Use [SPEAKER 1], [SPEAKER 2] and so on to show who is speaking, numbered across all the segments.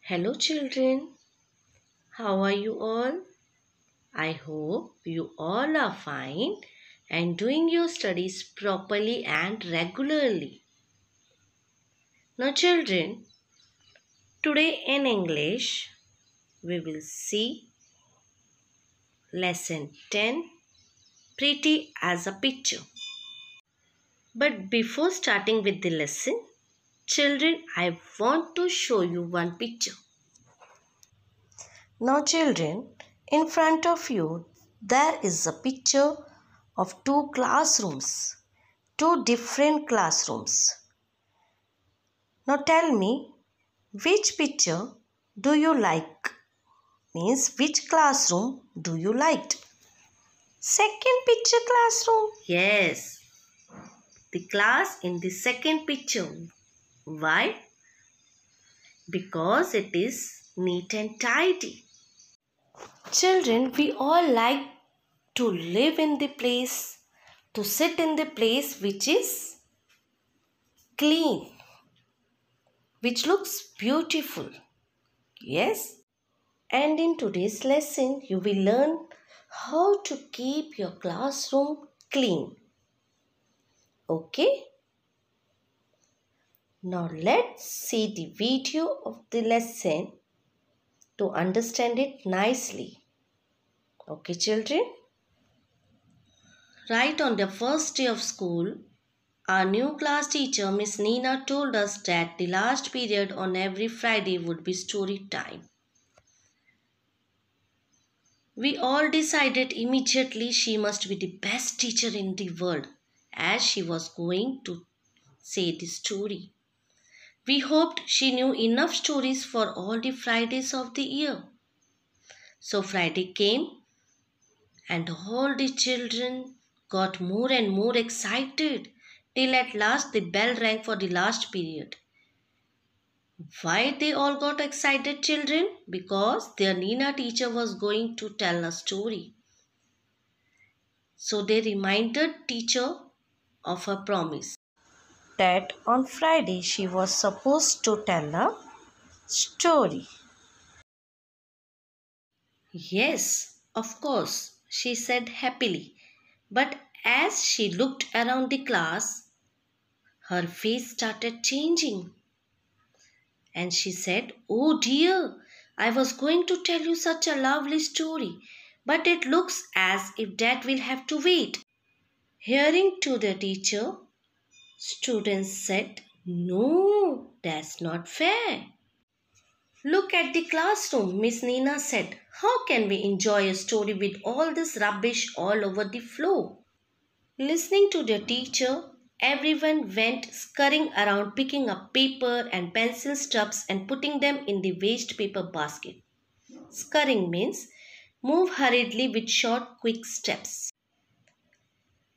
[SPEAKER 1] Hello, children. How are you all? I hope you all are fine and doing your studies properly and regularly. Now, children, today in English, we will see lesson 10 Pretty as a Picture. But before starting with the lesson, children, I want to show you one picture. Now, children, in front of you, there is a picture of two classrooms, two different classrooms. Now, tell me, which picture do you like? Means, which classroom do you like? Second picture classroom. Yes, the class in the second picture. Why? Because it is neat and tidy. Children, we all like to live in the place, to sit in the place which is clean, which looks beautiful. Yes? And in today's lesson, you will learn how to keep your classroom clean. Okay? Now let's see the video of the lesson to understand it nicely. Okay, children? Right on the first day of school, our new class teacher, Miss Nina, told us that the last period on every Friday would be story time. We all decided immediately she must be the best teacher in the world as she was going to say the story. We hoped she knew enough stories for all the Fridays of the year. So Friday came and all the children got more and more excited till at last the bell rang for the last period. Why they all got excited, children? Because their Nina teacher was going to tell a story. So they reminded teacher of her promise that on Friday she was supposed to tell a story. Yes, of course, she said happily. But as she looked around the class, her face started changing. And she said, "Oh dear, I was going to tell you such a lovely story, but it looks as if that will have to wait." Hearing to the teacher, students said, "No, that's not fair." "Look at the classroom," Miss Nina said. "How can we enjoy a story with all this rubbish all over the floor?" Listening to their teacher, everyone went scurrying around picking up paper and pencil stubs and putting them in the waste paper basket. Scurrying means move hurriedly with short, quick steps.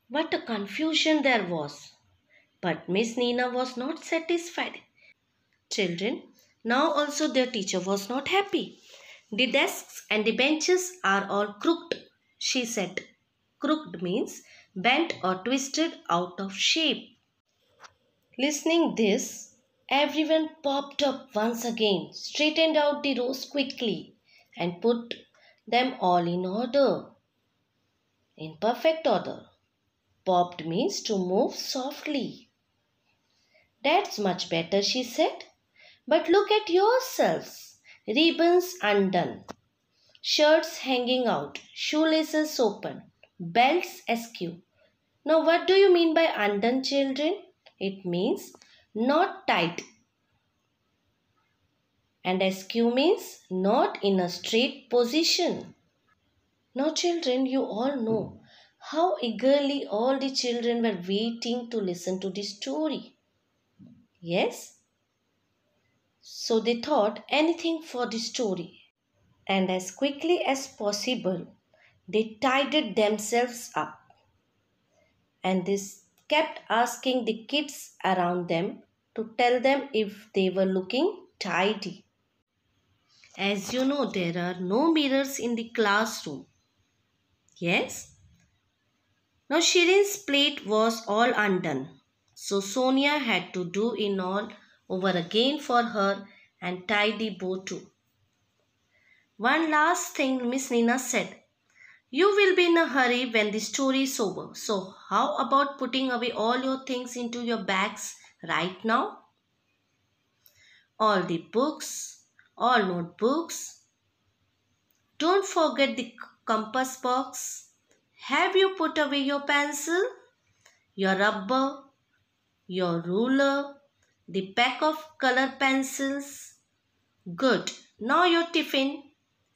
[SPEAKER 1] What a confusion there was! But Miss Nina was not satisfied. Children, now also their teacher was not happy. "The desks and the benches are all crooked," she said. Crooked means bent or twisted out of shape. Listening this, everyone popped up once again, straightened out the rows quickly, and put them all in order. In perfect order. Popped means to move softly. "That's much better," she said. "But look at yourselves. Ribbons undone, shirts hanging out, shoelaces open, belts askew. Now what do you mean by undone, children? It means not tight. And askew means not in a straight position." Now children, you all know how eagerly all the children were waiting to listen to the story. Yes? So they thought anything for the story. And as quickly as possible, they tidied themselves up. And they kept asking the kids around them to tell them if they were looking tidy. As you know, there are no mirrors in the classroom. Yes? Now Shirin's plate was all undone. So Sonia had to do it all over again for her and tie the bow too. One last thing, Miss Nina said. You will be in a hurry when the story is over. So, how about putting away all your things into your bags right now? All the books, all notebooks. Don't forget the compass box. Have you put away your pencil, your rubber, your ruler, the pack of color pencils? Good. Now your tiffin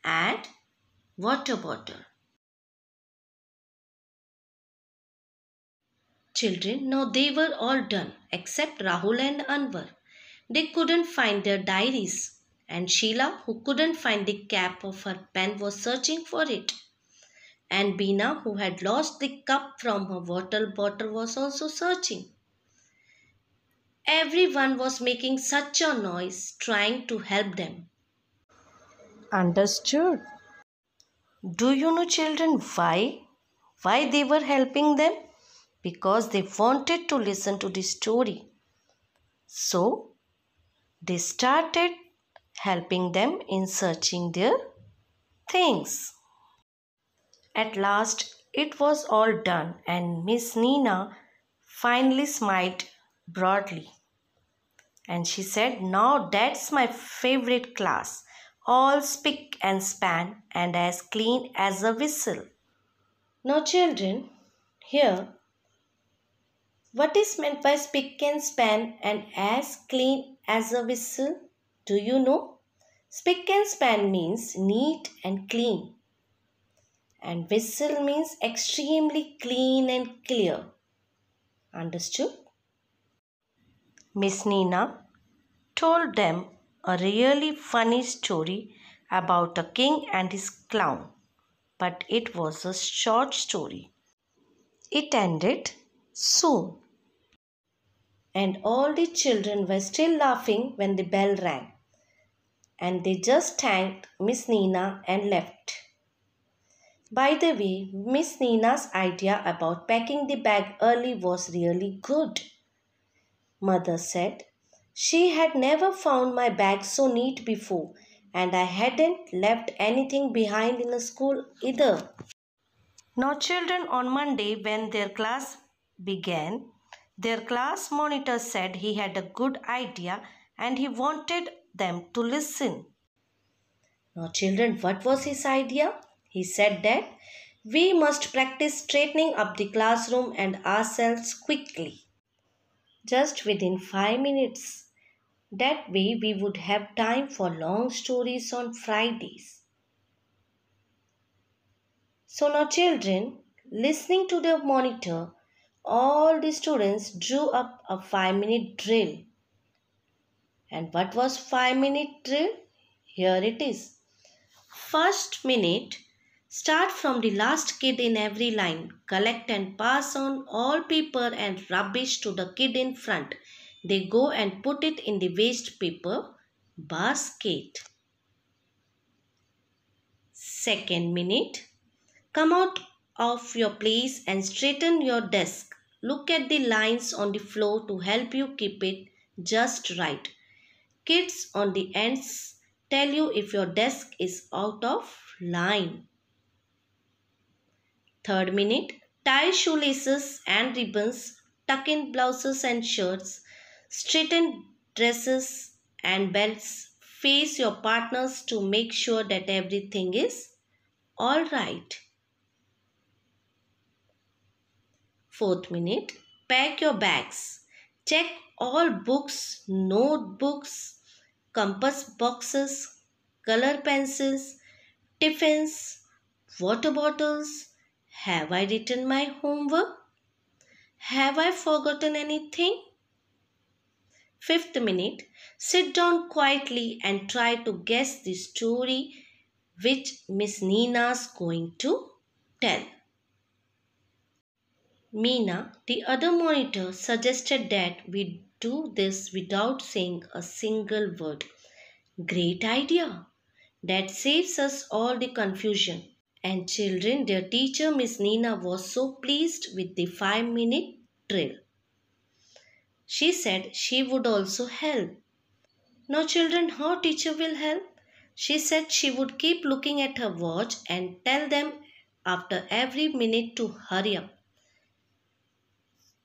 [SPEAKER 1] and water bottle. Children, now they were all done except Rahul and Anwar. They couldn't find their diaries, and Sheila, who couldn't find the cap of her pen, was searching for it. And Beena, who had lost the cup from her water bottle, was also searching. Everyone was making such a noise trying to help them.
[SPEAKER 2] Understood.
[SPEAKER 1] Do you know, children, why? Why they were helping them? Because they wanted to listen to the story. So, they started helping them in searching their things. At last, it was all done, and Miss Nina finally smiled broadly. And she said, Now that's my favorite class, all spick and span and as clean as a whistle. Now, children, here, what is meant by spick and span and as clean as a whistle? Do you know? Spick and span means neat and clean, and whistle means extremely clean and clear. Understood? Miss Nina told them a really funny story about a king and his clown, but it was a short story. It ended soon, and all the children were still laughing when the bell rang, and they just thanked Miss Nina and left. By the way, Miss Nina's idea about packing the bag early was really good. Mother said, she had never found my bag so neat before, and I hadn't left anything behind in the school either. Now, children, on Monday, when their class began, their class monitor said he had a good idea and he wanted them to listen. Now, children, what was his idea? He said that we must practice straightening up the classroom and ourselves quickly, just within 5 minutes. That way, we would have time for long stories on Fridays. So now, children, listening to the monitor, all the students drew up a 5-minute drill. And what was 5-minute drill? Here it is. First minute, start from the last kid in every line. Collect and pass on all paper and rubbish to the kid in front. They go and put it in the waste paper basket. Second minute, come out of your place and straighten your desk. Look at the lines on the floor to help you keep it just right. Kids on the ends tell you if your desk is out of line. Third minute, tie shoelaces and ribbons, tuck in blouses and shirts, straighten dresses and belts, face your partners to make sure that everything is all right. Fourth minute, pack your bags. Check all books, notebooks, compass boxes, color pencils, tiffins, water bottles. Have I written my homework? Have I forgotten anything? Fifth minute, sit down quietly and try to guess the story which Miss Nina's going to tell. Meena, the other monitor, suggested that we do this without saying a single word. Great idea. That saves us all the confusion. And children, their teacher, Miss Nina, was so pleased with the 5-minute drill. She said she would also help. Now, children, how teacher will help? She said she would keep looking at her watch and tell them after every minute to hurry up.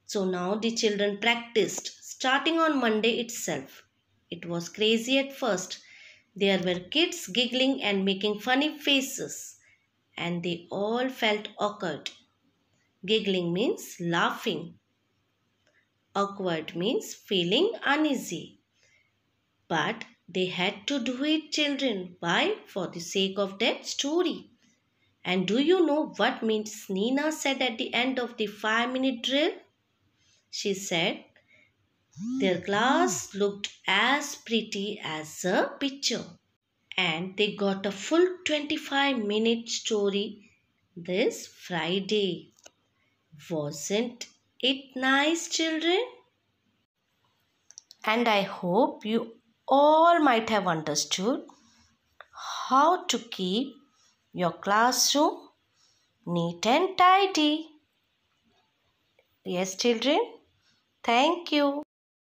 [SPEAKER 1] So now the children practiced, starting on Monday itself. It was crazy at first. There were kids giggling and making funny faces, and they all felt awkward. Giggling means laughing, awkward means feeling uneasy. But they had to do it, children. Why? For the sake of that story. And do you know what Miss Nina said at the end of the 5-minute drill? She said, their class looked as pretty as a picture. And they got a full 25-minute story this Friday. Wasn't it nice, children? And I hope you all might have understood how to keep your classroom neat and tidy. Yes, children. Thank you.